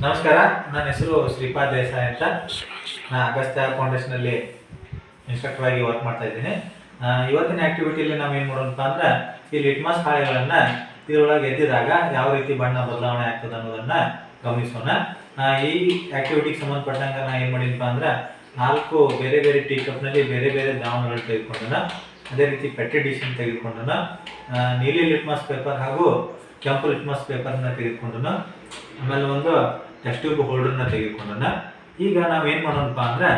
ನಮಸ್ಕಾರ, ನನ್ನ ಹೆಸರು ಶ್ರೀಪಾದ್ ದೇಸಾಯಿ ಅಂತ. ನಾನು ಅಗಸ್ತ್ಯ ಫೌಂಡೇಶನಲ್ಲಿ ಇನ್ಸ್ಟ್ರಕ್ಟರ್ ಆಗಿ ವರ್ಕ್ ಮಾಡ್ತಾ ಇದ್ದೀನಿ. ಇವತ್ತಿನ ಆ್ಯಕ್ಟಿವಿಟಿಯಲ್ಲಿ ನಾವು ಏನು ಮಾಡೋಣಪ್ಪ ಅಂದ್ರೆ, ಈ ಲಿಟ್ಮಸ್ ಹಾಳೆಗಳನ್ನು ಇದರೊಳಗೆ ಎದ್ದಿದಾಗ ಯಾವ ರೀತಿ ಬಣ್ಣ ಬದಲಾವಣೆ ಆಗ್ತದೆ ಅನ್ನೋದನ್ನು ಗಮನಿಸೋಣ. ಈ ಆ್ಯಕ್ಟಿವಿಟಿಗೆ ಸಂಬಂಧಪಟ್ಟಂಗೆ ನಾನು ಏನು ಮಾಡಿನಪ್ಪ ಅಂದ್ರೆ, 4 ಬೇರೆ ಬೇರೆ ಟೀ ಕಪ್ನಲ್ಲಿ ಬೇರೆ ಬೇರೆ ದ್ರಾವಣಗಳು ತೆಗೆದುಕೊಂಡನ, ಅದೇ ರೀತಿ ಪೆಟ್ರಿ ಡಿಶನ್ನು ತೆಗೆದುಕೊಂಡನ, ನೀಲಿ ಲಿಟ್ಮಸ್ ಪೇಪರ್ ಹಾಗೂ ಕೆಂಪು ಲಿಟ್ಮಸ್ ಪೇಪರ್ನ ತೆಗೆದುಕೊಂಡನ, ಆಮೇಲೆ ಒಂದು ಟೆಸ್ಟ್ ಟ್ಯೂಬ್ ಹೋಲ್ಡರ್ನ ತೆಗೆದುಕೊಂಡನ. ಈಗ ನಾವೇನು ಮಾಡೋಣಪ್ಪ ಅಂದ್ರೆ,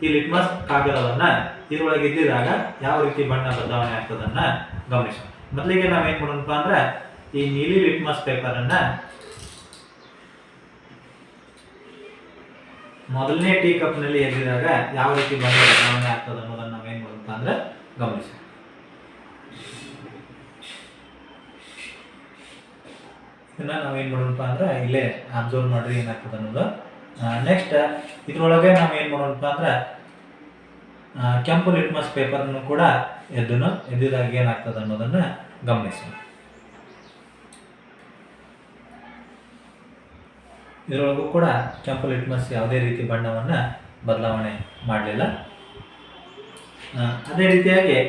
ಈ ಲಿಟ್ಮಸ್ ಕಾಗದವನ್ನು ಇದರೊಳಗೆ ಇದ್ದಿದಾಗ ಯಾವ ರೀತಿ ಬಣ್ಣ ಬದಲಾವಣೆ ಆಗ್ತದನ್ನು ಗಮನಿಸೋಣ. ಮೊದಲಿಗೆ ನಾವೇನು ಮಾಡೋಣಪ್ಪ ಅಂದ್ರೆ, ಈ ನೀಲಿ ಲಿಟ್ಮಸ್ ಪೇಪರನ್ನು ಮೊದಲನೇ ಟೀ ಕಪ್ನಲ್ಲಿ ಎದ್ದಿದಾಗ ಯಾವ ರೀತಿ ಬಣ್ಣ ಬದಲಾವಣೆ ಆಗ್ತದೆ ಅನ್ನೋದನ್ನು ನಾವೇನು ಮಾಡೋಣಪ್ಪ ಅಂದ್ರೆ ಗಮನಿಸೋಣ. ಇದನ್ನ ನಾವೇನು ಮಾಡೋಣಪ್ಪ ಅಂದ್ರೆ ಇಲ್ಲೇ ಅಬ್ಸರ್ವ್ ಮಾಡ್ರಿ ಏನಾಗ್ತದೆ ಅನ್ನೋದು. ನೆಕ್ಸ್ಟ್ ಇದ್ರೊಳಗೆ ನಾವೇನು ಮಾಡೋಣಪ್ಪ ಅಂದ್ರೆ, ಕೆಂಪು ಲಿಟ್ಮಸ್ ಪೇಪರ್ನು ಕೂಡ ಎದ್ದಿದಾಗ ಏನಾಗ್ತದೆ ಅನ್ನೋದನ್ನು ಗಮನಿಸೋಣ. ಇದರೊಳಗೂ ಕೂಡ ಕೆಂಪು ಲಿಟ್ಮಸ್ ಯಾವುದೇ ರೀತಿ ಬಣ್ಣವನ್ನು ಬದಲಾವಣೆ ಮಾಡಲಿಲ್ಲ. ಅದೇ ರೀತಿಯಾಗಿ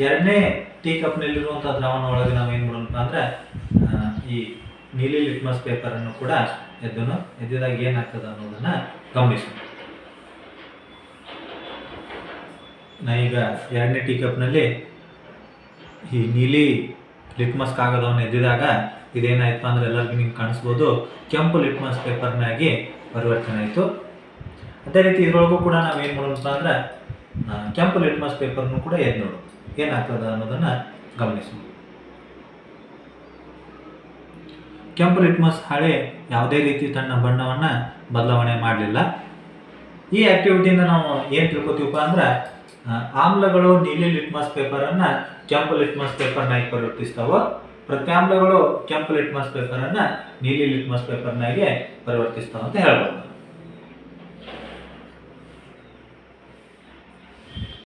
ಎರಡನೇ ಟೀ ಕಪ್ನಲ್ಲಿರುವಂಥ ದ್ರಾವಣ ಒಳಗೆ ನಾವೇನು ಮಾಡೋಣಪ್ಪ ಅಂದ್ರೆ, ಈ ನೀಲಿ ಲಿಟ್ಮಸ್ ಪೇಪರನ್ನು ಕೂಡ ಎದ್ದಿದಾಗ ಏನಾಗ್ತದೆ ಅನ್ನೋದನ್ನು ಗಮನಿಸೋಣ. ನಾ ಈಗ ಎರಡನೇ ಟೀ ಕಪ್ನಲ್ಲಿ ಈ ನೀಲಿ ಲಿಟ್ಮಸ್ ಕಾಗದವನ್ನು ಎದ್ದಿದಾಗ ಇದೇನಾಯ್ತು ಅಂದ್ರೆ ಎಲ್ಲರಿಗೂ ನಿಮ್ಗೆ ಕಾಣಿಸ್ಬೋದು, ಕೆಂಪು ಲಿಟ್ಮಸ್ ಪೇಪರ್ನಾಗಿ ಪರಿವರ್ತನೆ ಆಯಿತು. ಅದೇ ರೀತಿ ಇದರೊಳಗೂ ಕೂಡ ನಾವೇನು ಮಾಡೋಣಪ್ಪ ಅಂದ್ರೆ, ಕೆಂಪು ಲಿಟ್ಮಸ್ ಪೇಪರ್ನು ಕೂಡ ಎದ್ದು ನೋಡು ಏನಾಗ್ತದೆ ಅನ್ನೋದನ್ನು ಗಮನಿಸೋಣ. ಕೆಂಪು ಲಿಟ್ಮಸ್ ಹಾಳೆ ಯಾವುದೇ ರೀತಿ ತನ್ನ ಬಣ್ಣವನ್ನು ಬದಲಾವಣೆ ಮಾಡಲಿಲ್ಲ. ಈ ಆ್ಯಕ್ಟಿವಿಟಿಯಿಂದ ನಾವು ಏನು ತಿಳ್ಕೊತೀವಪ್ಪ ಅಂದ್ರೆ, ಆಮ್ಲಗಳು ನೀಲಿ ಲಿಟ್ಮಸ್ ಪೇಪರನ್ನು ಕೆಂಪು ಲಿಟ್ಮಸ್ ಪೇಪರ್ನಾಗಿ ಪರಿವರ್ತಿಸ್ತಾವೆ, ಪ್ರತ್ಯಾಮ್ಲಗಳು ಕೆಂಪು ಲಿಟ್ಮಸ್ ಪೇಪರನ್ನು ನೀಲಿ ಲಿಟ್ಮಸ್ ಪೇಪರ್ನಾಗೆ ಪರಿವರ್ತಿಸ್ತಾವೆ ಅಂತ ಹೇಳ್ಬೋದು.